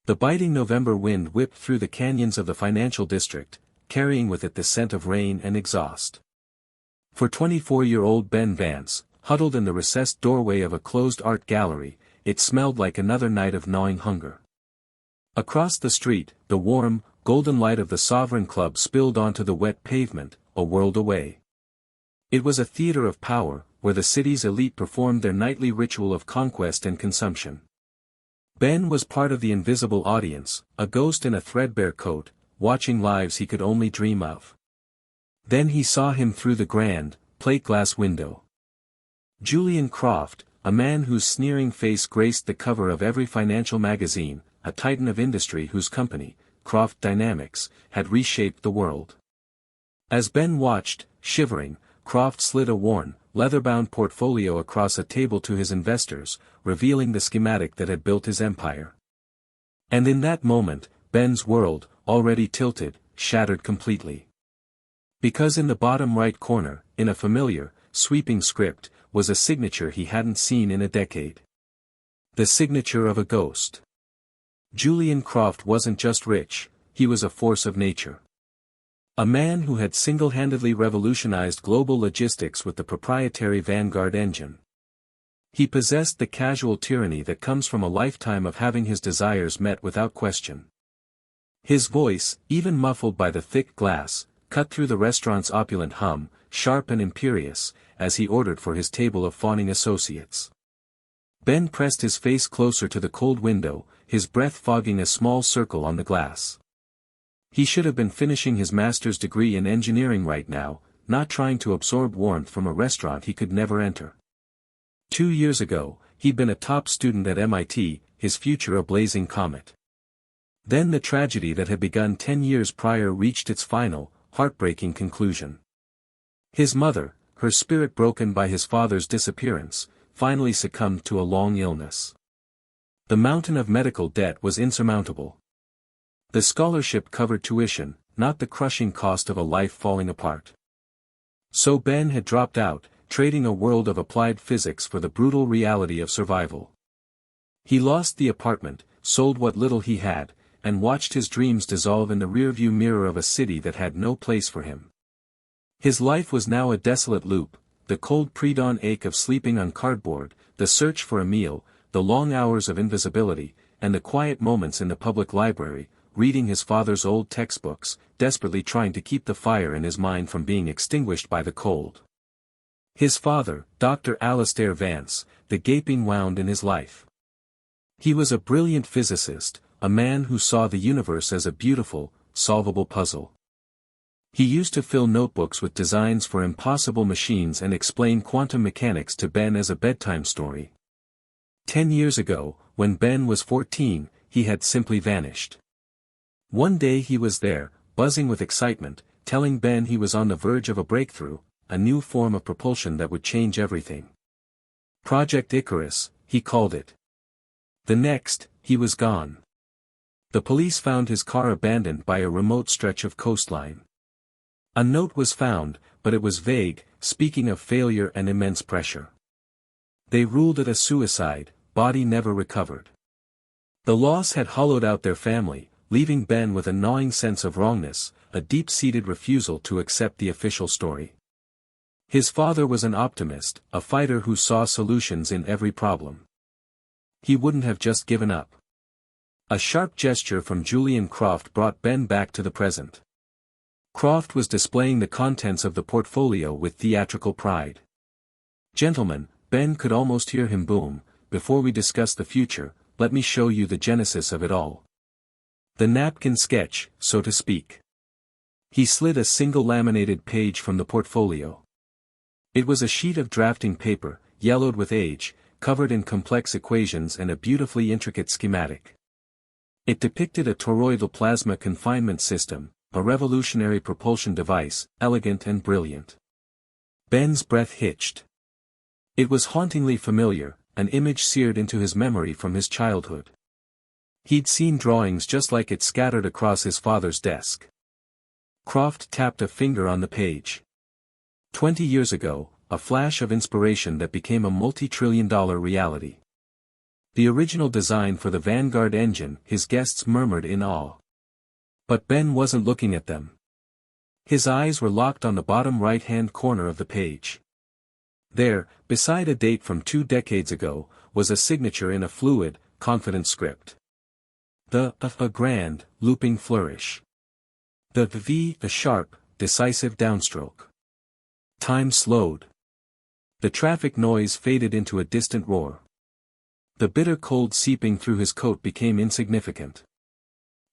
The biting November wind whipped through the canyons of the financial district, carrying with it the scent of rain and exhaust. For 24-year-old Ben Vance, huddled in the recessed doorway of a closed art gallery, it smelled like another night of gnawing hunger. Across the street, the warm, golden light of the Sovereign Club spilled onto the wet pavement, a world away. It was a theater of power, where the city's elite performed their nightly ritual of conquest and consumption. Ben was part of the invisible audience, a ghost in a threadbare coat, watching lives he could only dream of. Then he saw him through the grand, plate-glass window. Julian Croft, a man whose sneering face graced the cover of every financial magazine, a titan of industry whose company, Croft Dynamics, had reshaped the world. As Ben watched, shivering, Croft slid a worn, leather-bound portfolio across a table to his investors, revealing the schematic that had built his empire. And in that moment, Ben's world, already tilted, shattered completely. Because in the bottom right corner, in a familiar, sweeping script, was a signature he hadn't seen in a decade. The signature of a ghost. Julian Croft wasn't just rich, he was a force of nature. A man who had single-handedly revolutionized global logistics with the proprietary Vanguard engine. He possessed the casual tyranny that comes from a lifetime of having his desires met without question. His voice, even muffled by the thick glass, cut through the restaurant's opulent hum, sharp and imperious, as he ordered for his table of fawning associates. Ben pressed his face closer to the cold window, his breath fogging a small circle on the glass. He should have been finishing his master's degree in engineering right now, not trying to absorb warmth from a restaurant he could never enter. 2 years ago, he'd been a top student at MIT, his future a blazing comet. Then the tragedy that had begun 10 years prior reached its final, heartbreaking conclusion. His mother, her spirit broken by his father's disappearance, finally succumbed to a long illness. The mountain of medical debt was insurmountable. The scholarship covered tuition, not the crushing cost of a life falling apart. So Ben had dropped out, trading a world of applied physics for the brutal reality of survival. He lost the apartment, sold what little he had, and watched his dreams dissolve in the rearview mirror of a city that had no place for him. His life was now a desolate loop, the cold pre-dawn ache of sleeping on cardboard, the search for a meal, the long hours of invisibility, and the quiet moments in the public library, reading his father's old textbooks, desperately trying to keep the fire in his mind from being extinguished by the cold. His father, Dr. Alastair Vance, the gaping wound in his life. He was a brilliant physicist, a man who saw the universe as a beautiful, solvable puzzle. He used to fill notebooks with designs for impossible machines and explain quantum mechanics to Ben as a bedtime story. 10 years ago, when Ben was 14, he had simply vanished. One day he was there, buzzing with excitement, telling Ben he was on the verge of a breakthrough, a new form of propulsion that would change everything. Project Icarus, he called it. The next, he was gone. The police found his car abandoned by a remote stretch of coastline. A note was found, but it was vague, speaking of failure and immense pressure. They ruled it a suicide, body never recovered. The loss had hollowed out their family, leaving Ben with a gnawing sense of wrongness, a deep-seated refusal to accept the official story. His father was an optimist, a fighter who saw solutions in every problem. He wouldn't have just given up. A sharp gesture from Julian Croft brought Ben back to the present. Croft was displaying the contents of the portfolio with theatrical pride. "Gentlemen," Ben could almost hear him boom, "before we discuss the future, let me show you the genesis of it all. The napkin sketch, so to speak." He slid a single laminated page from the portfolio. It was a sheet of drafting paper, yellowed with age, covered in complex equations and a beautifully intricate schematic. It depicted a toroidal plasma confinement system, a revolutionary propulsion device, elegant and brilliant. Ben's breath hitched. It was hauntingly familiar, an image seared into his memory from his childhood. He'd seen drawings just like it scattered across his father's desk. Croft tapped a finger on the page. 20 years ago, a flash of inspiration that became a multi-trillion-dollar reality. The original design for the Vanguard engine, his guests murmured in awe. But Ben wasn't looking at them. His eyes were locked on the bottom right-hand corner of the page. There, beside a date from 2 decades ago, was a signature in a fluid, confident script. The a grand, looping flourish. The V a sharp, decisive downstroke. Time slowed. The traffic noise faded into a distant roar. The bitter cold seeping through his coat became insignificant.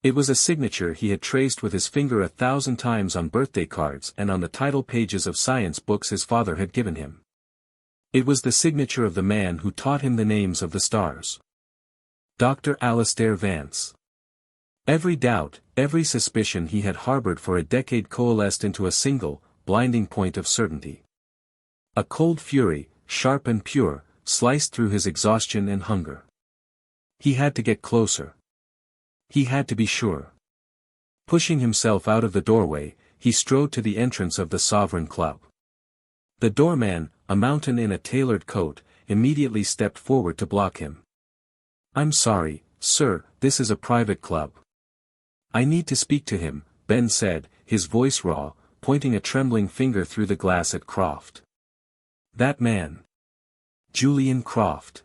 It was a signature he had traced with his finger 1,000 times on birthday cards and on the title pages of science books his father had given him. It was the signature of the man who taught him the names of the stars. Dr. Alastair Vance. Every doubt, every suspicion he had harbored for a decade coalesced into a single, blinding point of certainty. A cold fury, sharp and pure, sliced through his exhaustion and hunger. He had to get closer. He had to be sure. Pushing himself out of the doorway, he strode to the entrance of the Sovereign Club. The doorman, a mountain in a tailored coat, immediately stepped forward to block him. "I'm sorry, sir, this is a private club." "I need to speak to him," Ben said, his voice raw, pointing a trembling finger through the glass at Croft. "That man. Julian Croft.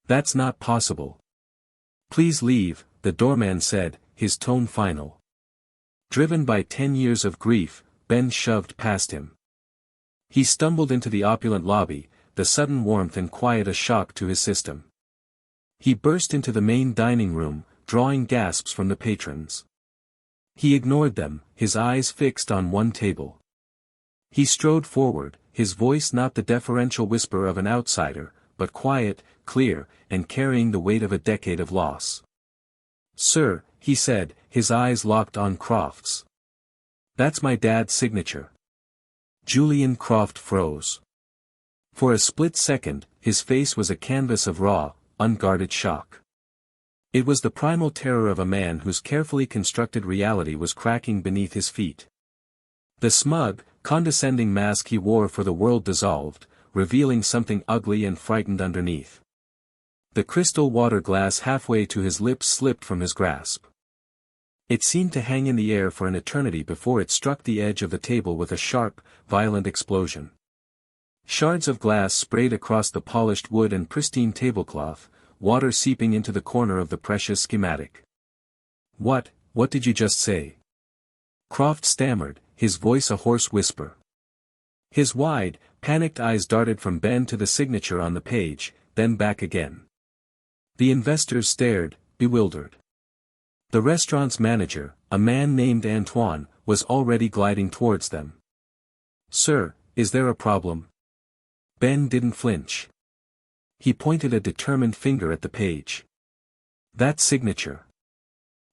That's not possible." "Please leave," the doorman said, his tone final. Driven by 10 years of grief, Ben shoved past him. He stumbled into the opulent lobby, the sudden warmth and quiet a shock to his system. He burst into the main dining room, drawing gasps from the patrons. He ignored them, his eyes fixed on one table. He strode forward, his voice not the deferential whisper of an outsider, but quiet, clear, and carrying the weight of a decade of loss. "Sir," he said, his eyes locked on Croft's. "That's my dad's signature." Julian Croft froze. For a split second, his face was a canvas of raw, unguarded shock. It was the primal terror of a man whose carefully constructed reality was cracking beneath his feet. The smug, condescending mask he wore for the world dissolved, revealing something ugly and frightened underneath. The crystal water glass halfway to his lips slipped from his grasp. It seemed to hang in the air for an eternity before it struck the edge of the table with a sharp, violent explosion. Shards of glass sprayed across the polished wood and pristine tablecloth, water seeping into the corner of the precious schematic. What did you just say?" Croft stammered, his voice a hoarse whisper. His wide, panicked eyes darted from Ben to the signature on the page, then back again. The investors stared, bewildered. The restaurant's manager, a man named Antoine, was already gliding towards them. "Sir, is there a problem?" Ben didn't flinch. He pointed a determined finger at the page. "That signature.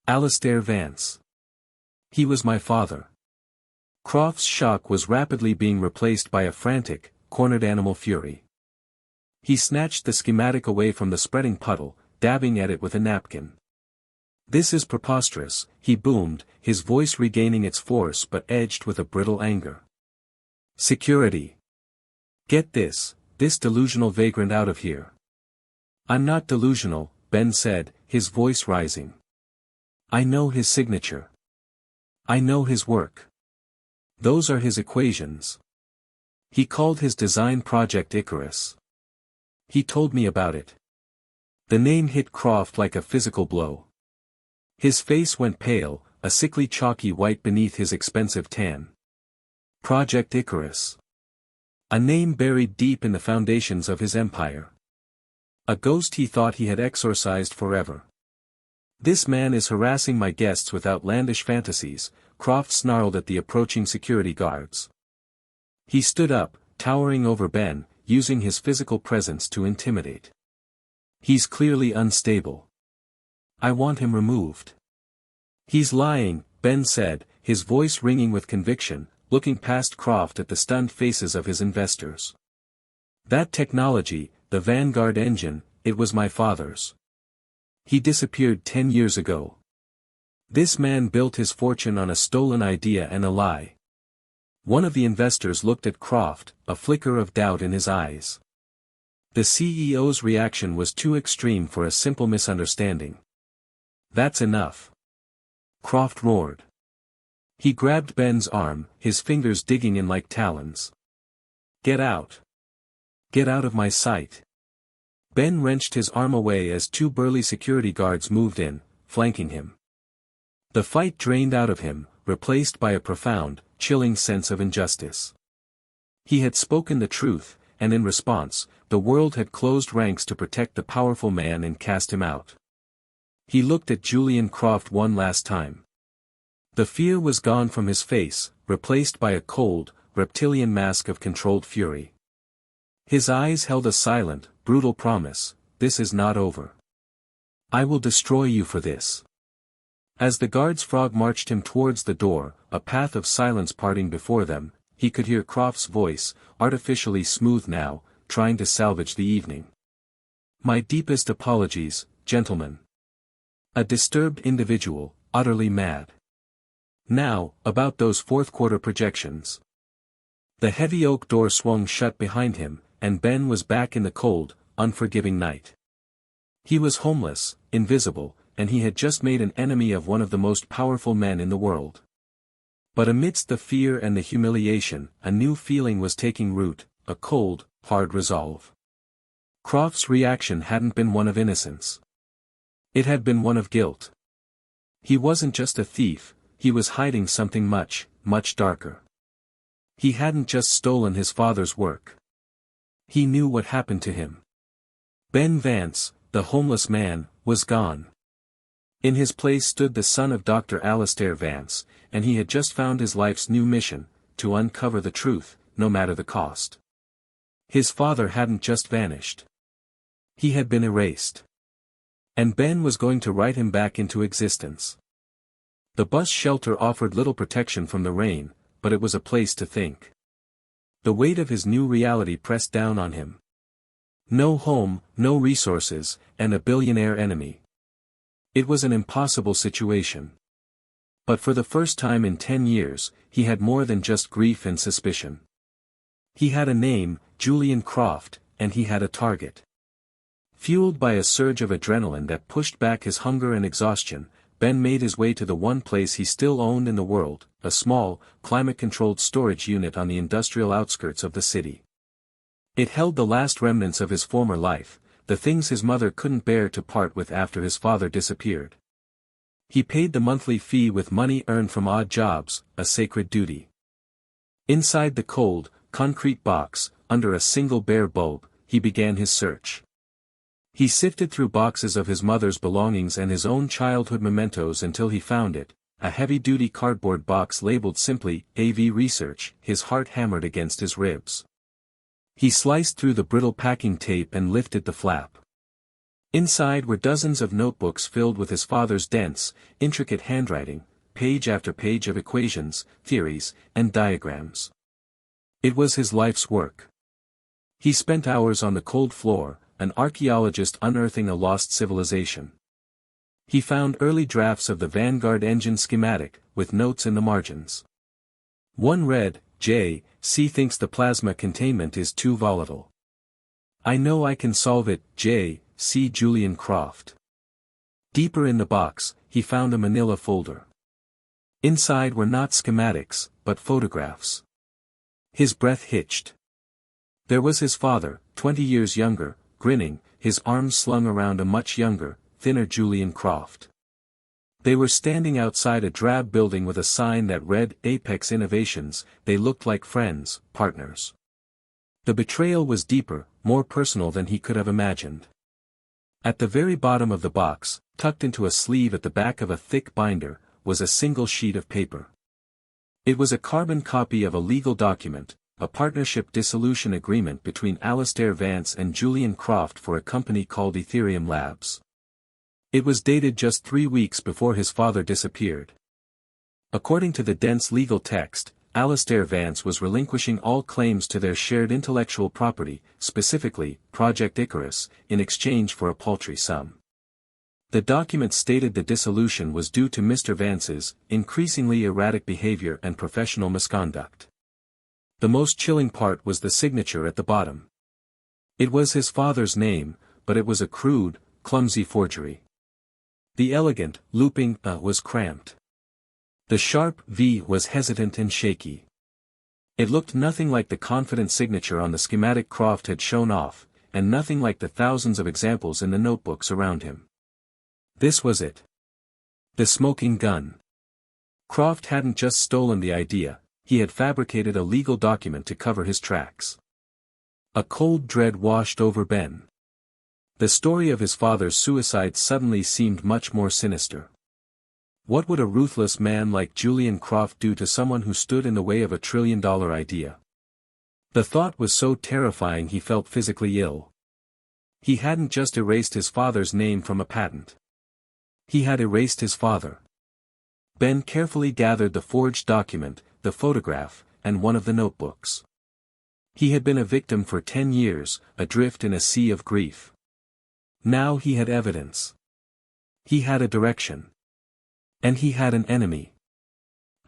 Alastair Vance. He was my father." Croft's shock was rapidly being replaced by a frantic, cornered animal fury. He snatched the schematic away from the spreading puddle, dabbing at it with a napkin. "This is preposterous," he boomed, his voice regaining its force but edged with a brittle anger. "Security. Get this delusional vagrant out of here." "I'm not delusional," Ben said, his voice rising. "I know his signature. I know his work. Those are his equations. He called his design project Icarus. He told me about it." The name hit Croft like a physical blow. His face went pale, a sickly chalky white beneath his expensive tan. Project Icarus. A name buried deep in the foundations of his empire. A ghost he thought he had exorcised forever. "This man is harassing my guests with outlandish fantasies," Croft snarled at the approaching security guards. He stood up, towering over Ben, using his physical presence to intimidate. "He's clearly unstable. I want him removed." "He's lying," Ben said, his voice ringing with conviction, looking past Croft at the stunned faces of his investors. "That technology, the Vanguard engine, it was my father's. He disappeared 10 years ago. This man built his fortune on a stolen idea and a lie." One of the investors looked at Croft, a flicker of doubt in his eyes. The CEO's reaction was too extreme for a simple misunderstanding. "That's enough," Croft roared. He grabbed Ben's arm, his fingers digging in like talons. "Get out. Get out of my sight." Ben wrenched his arm away as two burly security guards moved in, flanking him. The fight drained out of him, replaced by a profound, chilling sense of injustice. He had spoken the truth, and in response, the world had closed ranks to protect the powerful man and cast him out. He looked at Julian Croft one last time. The fear was gone from his face, replaced by a cold, reptilian mask of controlled fury. His eyes held a silent, brutal promise: "This is not over. I will destroy you for this." As the guard's frog marched him towards the door, a path of silence parting before them, he could hear Croft's voice, artificially smooth now, trying to salvage the evening. "My deepest apologies, gentlemen. A disturbed individual, utterly mad. Now, about those fourth-quarter projections." The heavy oak door swung shut behind him, and Ben was back in the cold, unforgiving night. He was homeless, invisible, and he had just made an enemy of one of the most powerful men in the world. But amidst the fear and the humiliation, a new feeling was taking root, a cold, hard resolve. Croft's reaction hadn't been one of innocence. It had been one of guilt. He wasn't just a thief, he was hiding something much, much darker. He hadn't just stolen his father's work. He knew what happened to him. Ben Vance, the homeless man, was gone. In his place stood the son of Dr. Alastair Vance, and he had just found his life's new mission, to uncover the truth, no matter the cost. His father hadn't just vanished. He had been erased. And Ben was going to write him back into existence. The bus shelter offered little protection from the rain, but it was a place to think. The weight of his new reality pressed down on him. No home, no resources, and a billionaire enemy. It was an impossible situation. But for the first time in 10 years, he had more than just grief and suspicion. He had a name, Julian Croft, and he had a target. Fueled by a surge of adrenaline that pushed back his hunger and exhaustion, Ben made his way to the one place he still owned in the world, a small, climate-controlled storage unit on the industrial outskirts of the city. It held the last remnants of his former life, the things his mother couldn't bear to part with after his father disappeared. He paid the monthly fee with money earned from odd jobs, a sacred duty. Inside the cold, concrete box, under a single bare bulb, he began his search. He sifted through boxes of his mother's belongings and his own childhood mementos until he found it, a heavy-duty cardboard box labeled simply, AV Research. His heart hammered against his ribs. He sliced through the brittle packing tape and lifted the flap. Inside were dozens of notebooks filled with his father's dense, intricate handwriting, page after page of equations, theories, and diagrams. It was his life's work. He spent hours on the cold floor, an archaeologist unearthing a lost civilization. He found early drafts of the Vanguard engine schematic, with notes in the margins. One read, J.C. thinks the plasma containment is too volatile. I know I can solve it, J.C. Julian Croft. Deeper in the box, he found a manila folder. Inside were not schematics, but photographs. His breath hitched. There was his father, 20 years younger, grinning, his arms slung around a much younger, thinner Julian Croft. They were standing outside a drab building with a sign that read Apex Innovations. They looked like friends, partners. The betrayal was deeper, more personal than he could have imagined. At the very bottom of the box, tucked into a sleeve at the back of a thick binder, was a single sheet of paper. It was a carbon copy of a legal document, a partnership dissolution agreement between Alastair Vance and Julian Croft for a company called Ethereum Labs. It was dated just 3 weeks before his father disappeared. According to the dense legal text, Alastair Vance was relinquishing all claims to their shared intellectual property, specifically, Project Icarus, in exchange for a paltry sum. The document stated the dissolution was due to Mr. Vance's increasingly erratic behavior and professional misconduct. The most chilling part was the signature at the bottom. It was his father's name, but it was a crude, clumsy forgery. The elegant, looping was cramped. The sharp V was hesitant and shaky. It looked nothing like the confident signature on the schematic Croft had shown off, and nothing like the thousands of examples in the notebooks around him. This was it. The smoking gun. Croft hadn't just stolen the idea, he had fabricated a legal document to cover his tracks. A cold dread washed over Ben. The story of his father's suicide suddenly seemed much more sinister. What would a ruthless man like Julian Croft do to someone who stood in the way of a trillion-dollar idea? The thought was so terrifying he felt physically ill. He hadn't just erased his father's name from a patent. He had erased his father. Ben carefully gathered the forged document, the photograph, and one of the notebooks. He had been a victim for 10 years, adrift in a sea of grief. Now he had evidence. He had a direction. And he had an enemy.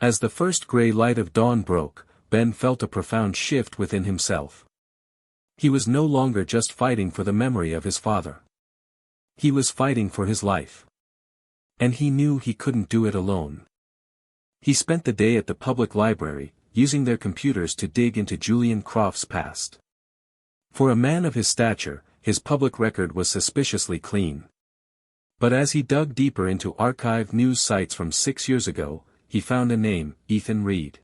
As the first gray light of dawn broke, Ben felt a profound shift within himself. He was no longer just fighting for the memory of his father. He was fighting for his life. And he knew he couldn't do it alone. He spent the day at the public library, using their computers to dig into Julian Croft's past. For a man of his stature, his public record was suspiciously clean. But as he dug deeper into archived news sites from 6 years ago, he found a name, Ethan Reed.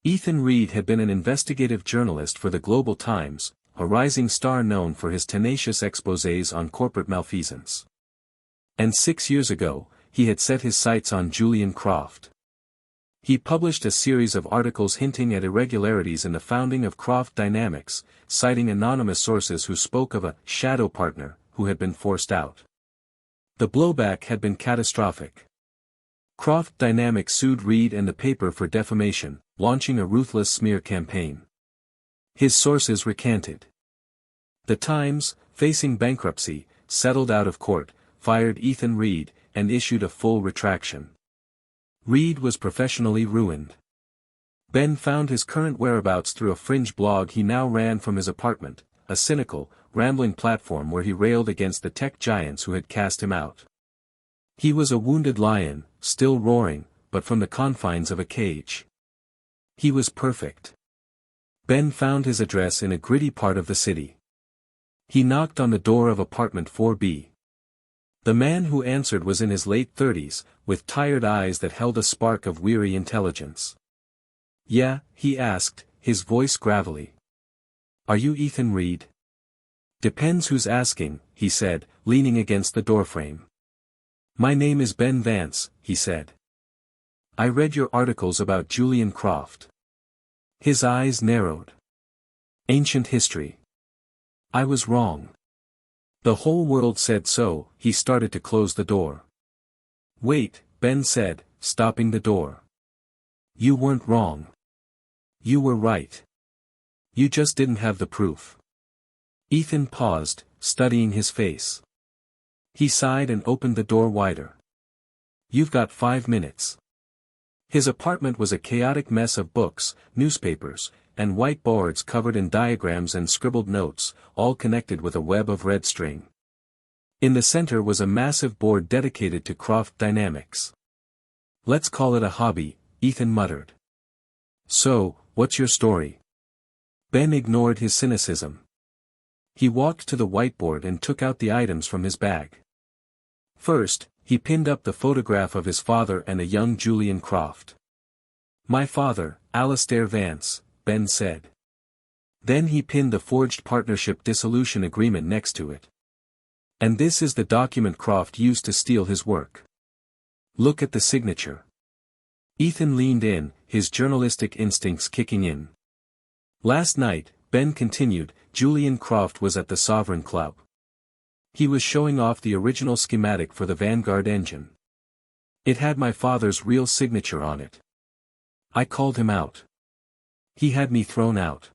Ethan Reed had been an investigative journalist for the Global Times, a rising star known for his tenacious exposés on corporate malfeasance. And 6 years ago, he had set his sights on Julian Croft. He published a series of articles hinting at irregularities in the founding of Croft Dynamics, citing anonymous sources who spoke of a shadow partner who had been forced out. The blowback had been catastrophic. Croft Dynamics sued Reed and the paper for defamation, launching a ruthless smear campaign. His sources recanted. The Times, facing bankruptcy, settled out of court, fired Ethan Reed, and issued a full retraction. Reed was professionally ruined. Ben found his current whereabouts through a fringe blog he now ran from his apartment, a cynical, rambling platform where he railed against the tech giants who had cast him out. He was a wounded lion, still roaring, but from the confines of a cage. He was perfect. Ben found his address in a gritty part of the city. He knocked on the door of apartment 4B. The man who answered was in his late 30s, with tired eyes that held a spark of weary intelligence. "Yeah," he asked, his voice gravelly. "Are you Ethan Reed?" "Depends who's asking," he said, leaning against the doorframe. "My name is Ben Vance," he said. "I read your articles about Julian Croft." His eyes narrowed. "Ancient history. I was wrong. The whole world said so." He started to close the door. "Wait," Ben said, stopping the door. "You weren't wrong. You were right. You just didn't have the proof." Ethan paused, studying his face. He sighed and opened the door wider. "You've got 5 minutes." His apartment was a chaotic mess of books, newspapers, and white boards covered in diagrams and scribbled notes, all connected with a web of red string. In the center was a massive board dedicated to Croft Dynamics. "Let's call it a hobby," Ethan muttered. "So, what's your story?" Ben ignored his cynicism. He walked to the whiteboard and took out the items from his bag. First, he pinned up the photograph of his father and a young Julian Croft. "My father, Alastair Vance," Ben said. Then he pinned the forged partnership dissolution agreement next to it. "And this is the document Croft used to steal his work. Look at the signature." Ethan leaned in, his journalistic instincts kicking in. "Last night," Ben continued, "Julian Croft was at the Sovereign Club. He was showing off the original schematic for the Vanguard engine. It had my father's real signature on it. I called him out. He had me thrown out."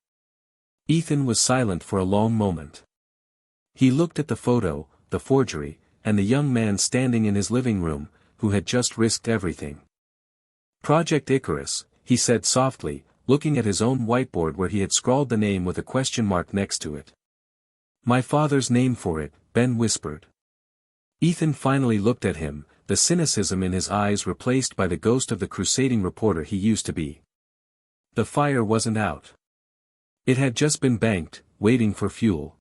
Ethan was silent for a long moment. He looked at the photo, the forgery, and the young man standing in his living room, who had just risked everything. "Project Icarus," he said softly, looking at his own whiteboard where he had scrawled the name with a question mark next to it. My father's name for it, Ben whispered. Ethan finally looked at him, the cynicism in his eyes replaced by the ghost of the crusading reporter he used to be. The fire wasn't out. It had just been banked, waiting for fuel.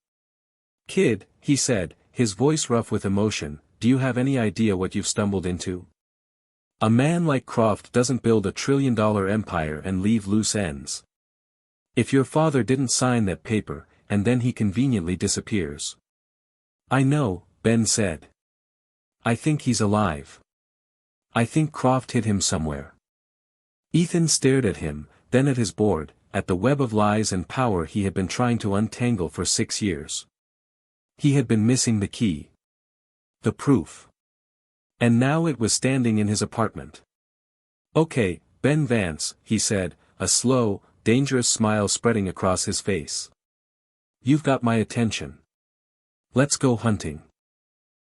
Kid, he said, his voice rough with emotion, do you have any idea what you've stumbled into? A man like Croft doesn't build a trillion-dollar empire and leave loose ends. If your father didn't sign that paper, and then he conveniently disappears. I know, Ben said. I think he's alive. I think Croft hid him somewhere. Ethan stared at him, then at his board, at the web of lies and power he had been trying to untangle for 6 years. He had been missing the key. The proof. And now it was standing in his apartment. Okay, Ben Vance, he said, a slow, dangerous smile spreading across his face. You've got my attention. Let's go hunting.